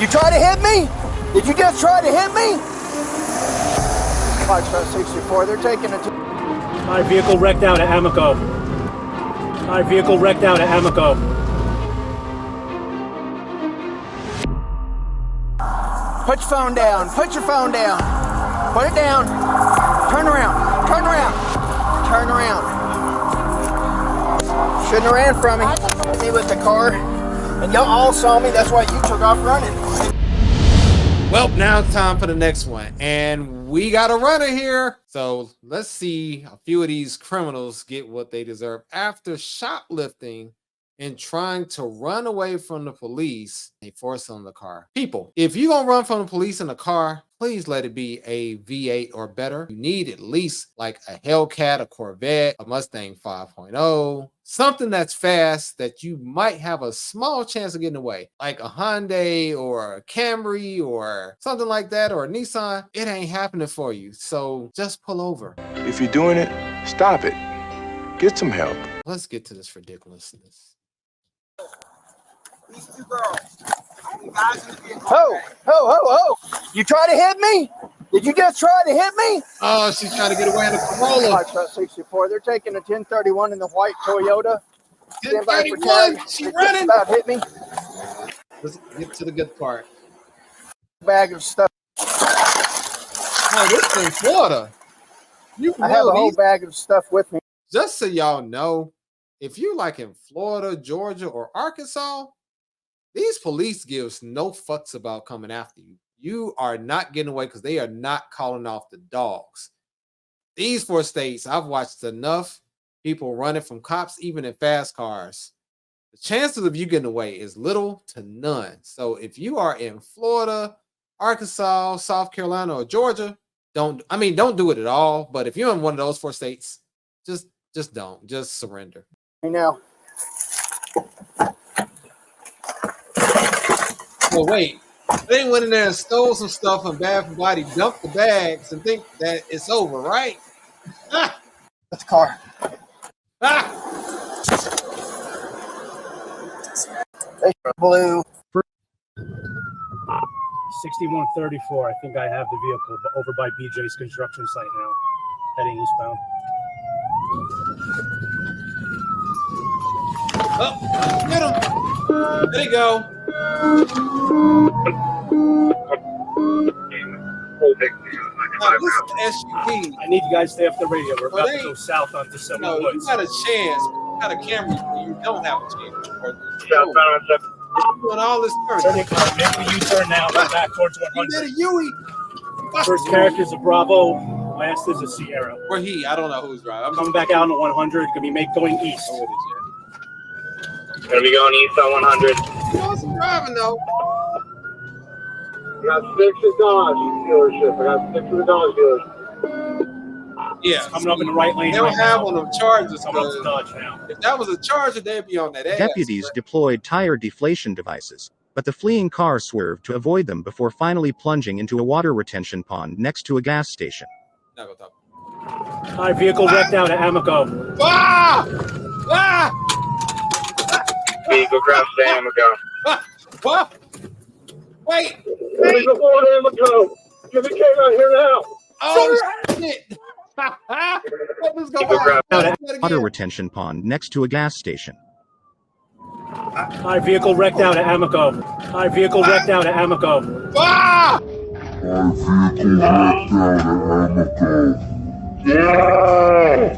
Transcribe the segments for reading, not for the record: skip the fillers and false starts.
You try to hit me? Did you just try to hit me? 564, they're taking it. My vehicle wrecked out at Amoco. My vehicle wrecked out at Amoco. Put your phone down. Put your phone down. Put it down. Turn around. Turn around. Turn around. Shouldn't have ran from me with the car. And y'all all saw me. That's why you took off running. Well, now it's time for the next one. And we got a runner here. So let's see a few of these criminals get what they deserve after shoplifting and trying to run away from the police. They force on the car. People, if you're gonna run from the police in a car, please let it be a V8 or better. You need at least like a Hellcat, a Corvette, a Mustang 5.0, something that's fast that you might have a small chance of getting away, like a Hyundai or a Camry or something like that, or a Nissan. It ain't happening for you. So just pull over. If you're doing it, stop it. Get some help. Let's get to this ridiculousness. These two girls. Ho, ho, ho, ho. You try to hit me? Did you just try to hit me? Oh, she's trying to get away in a Corolla. 564, they're taking a 1031 in the white Toyota. 1031, she running. About hit me. Let's get to the good part. Bag of stuff. Oh, this is in Florida. I have a whole bag of stuff with me. Just so y'all know, if you like in Florida, Georgia, or Arkansas, these police gives no fucks about coming after you. You are not getting away because they are not calling off the dogs. These 4 states, I've watched enough people running from cops, even in fast cars. The chances of you getting away is little to none. So if you are in Florida, Arkansas, South Carolina, or Georgia, don't do it at all. But if you're in one of those 4 states, just don't. Just surrender. Right now. Well, wait. They went in there and stole some stuff from Bath & Body, dumped the bags, and think that it's over, right? Ah! That's the car. Ah! They blue. 6134. I think I have the vehicle over by BJ's construction site now, heading eastbound. Oh, get him. There you go. Now, this is the SUV. I need you guys to stay off the radio. We're about to go south onto some woods. You got a chance. You got a camera. You don't have a chance. Doing all this turn. Make a U-turn now. Go back towards 100. You did a Yui. First character is a Bravo. Last is a Sierra. Or he. I don't know who's driving. I'm coming back out on 100. Gonna be going east. Oh, it is, Gonna be going east on 100. You know some driving though. I got 6 at Dodge dealership. I got 6 at the Dodge dealership. Yeah, coming up in the right lane. They don't have one of them Chargers. Coming up to Dodge now. If that was a Charger, they'd be on that ass. Deputies deployed tire deflation devices, but the fleeing car swerved to avoid them before finally plunging into a water retention pond next to a gas station. Not gonna talk. My vehicle wrecked out at Amoco. Ah! Ah! Vehicle crash to Amoco. Ah! What? Wait! Vehicle forward to Amoco. Get the K out here now. Oh shit! Let's go back. Water retention pond next to a gas station. My vehicle wrecked out at Amoco. My vehicle wrecked out at Amoco. Ah! My vehicle wrecked out at Amoco. Yeah!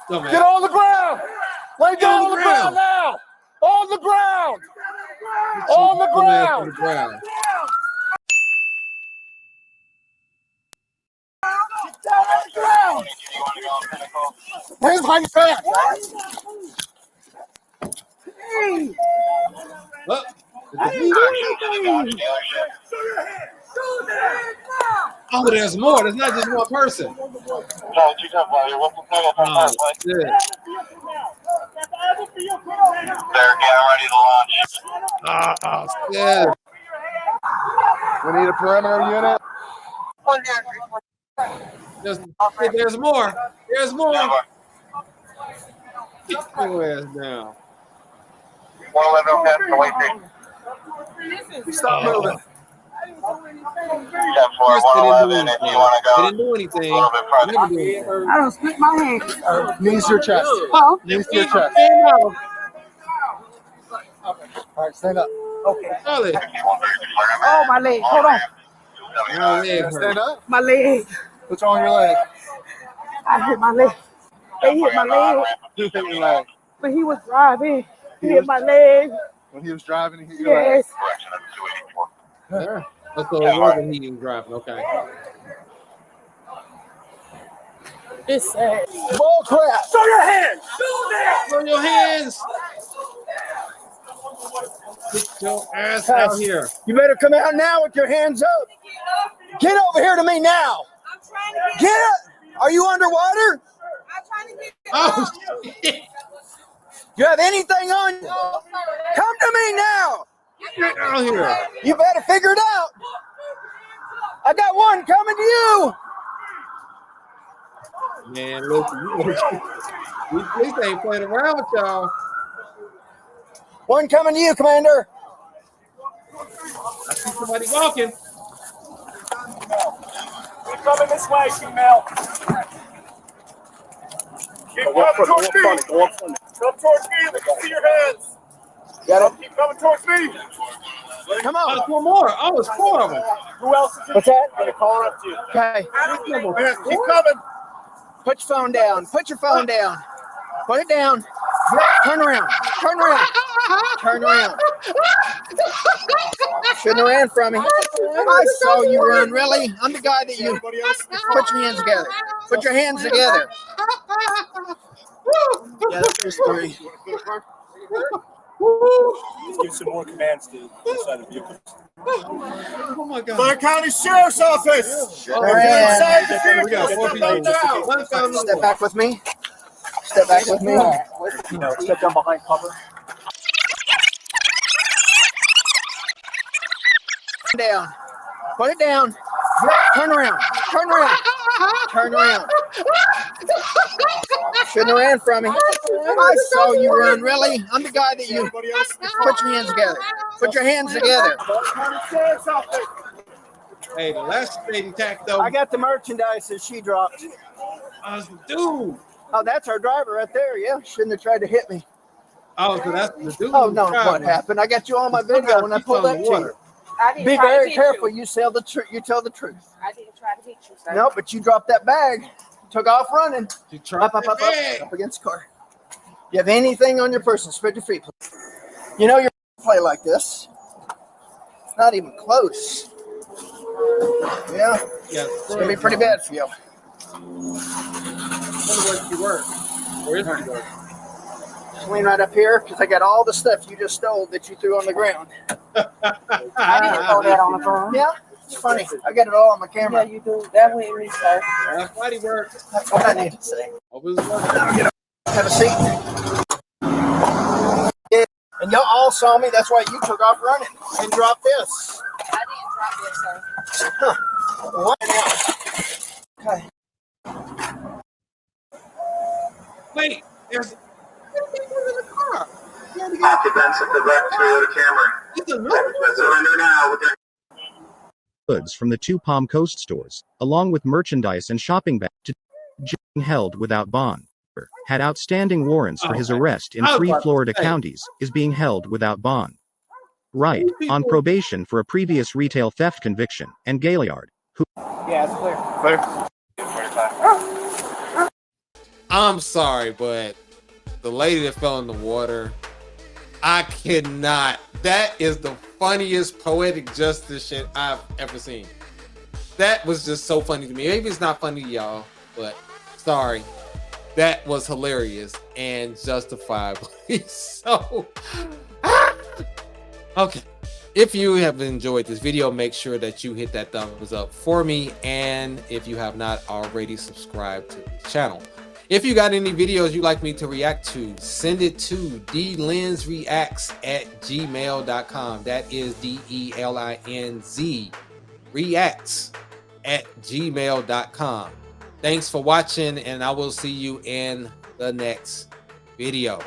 Get on the ground! Lay down on the ground now! On the ground! On the ground! Get down on the ground! Hands behind your back! Well, oh, there's more. There's not just one person. Oh, shit. They're getting ready to launch. Oh, shit. We need a perimeter unit. There's more. There's more. Get your ass down. 111 on Stop moving. Chris didn't do anything. Never do anything. I don't split my hands. Knees to your chest. Oh, Knees to your chest. All right, stand up. Charlie. oh, my leg. Hold on. My leg hurt. Stand up. My leg. What's wrong with your leg? I hit my leg. They hit my leg. Who hit your leg? But he was driving. He hit my leg. When he was driving, he hit your leg. Yes. Oh, so it wasn't he driving. Okay. It's sad. Bull crap. Show your hands. Throw your hands. Get your ass out here. You better come out now with your hands up. Get over here to me now. I'm trying to Get it. Are you underwater? I'm trying to get Oh, shit. You have anything on you? Come to me now. Get out here. You better figure it out. I got one coming to you. Man, listen, we ain't playing around with y'all. One coming to you, Commander. I see somebody walking. Keep coming this way, female. Keep coming towards me. Come towards me. Let me see your hands. Got it. Keep coming towards me. Come Oh, on. there's one more. Oh, it's 4 of them. Who else is in? What's that? I'm gonna call her up to you. Okay. Man, keep coming. Put your phone down. Put your phone down. Put it down. Turn around. Turn around. Turn around. Shouldn't have ran from me. I saw you run. Really? I'm the guy that you. Anybody else? Put your hands together. Put your hands together. Yeah, that's just 3. Let's give some more commands to inside the vehicle. Oh my God. Clark County Sheriff's Office. All right. Inside the vehicle. We got 4 Step people. right now. One found the Step back with me. Step back with me. Step down behind cover. Down. Put it down. Turn around. Turn around. Turn around. Shouldn't have ran from me. I saw you run. Really? I'm the guy that you. Anybody else? Put your hands together. Put your hands together. Clark County Sheriff's Office. Hey, the last thing tack though. I got the merchandise that she dropped. Dude. Oh, that's our driver right there. Yeah, shouldn't have tried to hit me. Oh, so that's the dude. Oh no, what happened? I got you on my video when I pulled up to you. I didn't Be try to very hit careful. You. You tell the truth. You tell the truth. I didn't try to hit you, sir. No, but you dropped that bag. Took off running. You tried Up against the car. You have anything on your person? Spread your feet, please. You know you're gonna play like this. It's not even close. Yeah, Yeah. it's gonna be pretty bad for you. Where she work? Where is she work? Swing right up here because I got all the stuff you just stole that you threw on the ground. I didn't throw that on the ground. Yeah, it's funny. I got it all on my Yeah, camera. you do. That went me, sir. That's why he work. That's what I need to say. Hope it's working. Have a seat. Yeah, and y'all all saw me. That's why you took off running and dropped this. I didn't drop it, sir. Huh. What now? Okay. Wait, there's people in the car. Occupants of the red Toyota Camry. It's a new Surrender now. Goods from the 2 Palm Coast stores, along with merchandise and shopping bags, to being held without bond. Had outstanding warrants for his arrest in 3 Florida counties, is being held without bond. Wright, on probation for a previous retail theft conviction, and Gaillard, who Yeah, it's clear. I'm sorry, but the lady that fell in the water, I cannot. That is the funniest poetic justice shit I've ever seen. That was just so funny to me. Maybe it's not funny to y'all, but sorry. That was hilarious and justifiably so. Okay. If you have enjoyed this video, make sure that you hit that thumbs up for me. And if you have not already subscribed to the channel. If you got any videos you'd like me to react to, send it to dlensreacts@gmail.com. That is DELINZ reacts@gmail.com. Thanks for watching, and I will see you in the next video.